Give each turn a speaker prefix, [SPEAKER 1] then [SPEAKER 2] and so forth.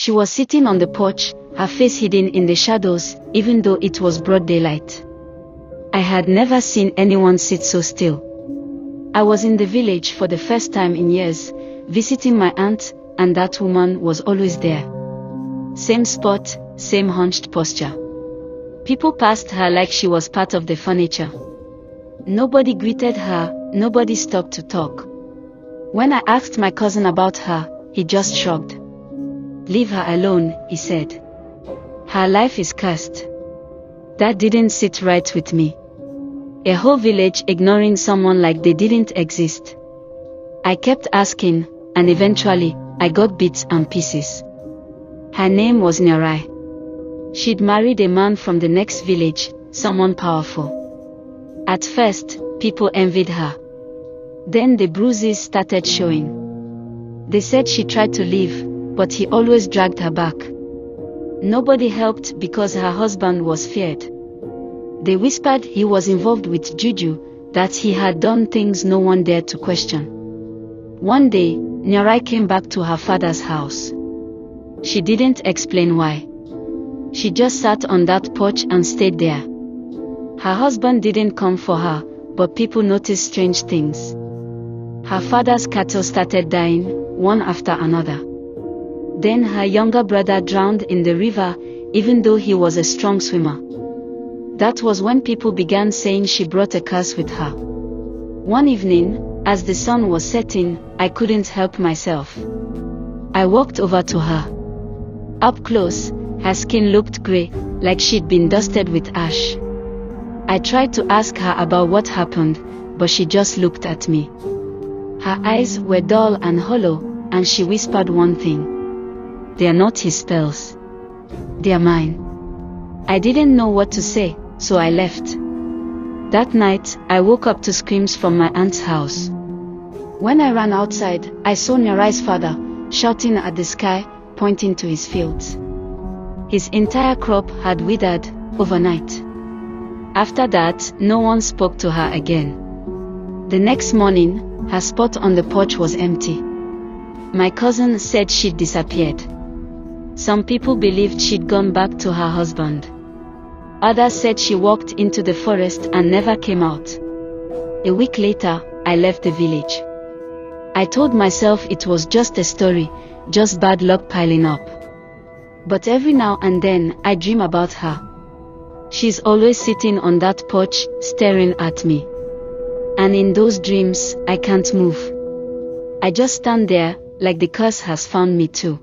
[SPEAKER 1] She was sitting on the porch, her face hidden in the shadows, even though it was broad daylight. I had never seen anyone sit so still. I was in the village for the first time in years, visiting my aunt, and that woman was always there. Same spot, same hunched posture. People passed her like she was part of the furniture. Nobody greeted her, nobody stopped to talk. When I asked my cousin about her, he just shrugged. "Leave her alone," he said. "Her life is cursed." That didn't sit right with me. A whole village ignoring someone like they didn't exist. I kept asking, and eventually, I got bits and pieces. Her name was Nyarai. She'd married a man from the next village, someone powerful. At first, people envied her. Then the bruises started showing. They said she tried to leave, but he always dragged her back. Nobody helped because her husband was feared. They whispered he was involved with juju, that he had done things no one dared to question. One day, Nyarai came back to her father's house. She didn't explain why. She just sat on that porch and stayed there. Her husband didn't come for her, but people noticed strange things. Her father's cattle started dying, one after another. Then her younger brother drowned in the river, even though he was a strong swimmer. That was when people began saying she brought a curse with her. One evening, as the sun was setting, I couldn't help myself. I walked over to her. Up close, her skin looked grey, like she'd been dusted with ash. I tried to ask her about what happened, but she just looked at me. Her eyes were dull and hollow, and she whispered one thing. "They are not his spells. They are mine." I didn't know what to say, so I left. That night, I woke up to screams from my aunt's house. When I ran outside, I saw Nyarai's father, shouting at the sky, pointing to his fields. His entire crop had withered, overnight. After that, no one spoke to her again. The next morning, her spot on the porch was empty. My cousin said she'd disappeared. Some people believed she'd gone back to her husband. Others said she walked into the forest and never came out. A week later, I left the village. I told myself it was just a story, just bad luck piling up. But every now and then, I dream about her. She's always sitting on that porch, staring at me. And in those dreams, I can't move. I just stand there, like the curse has found me too.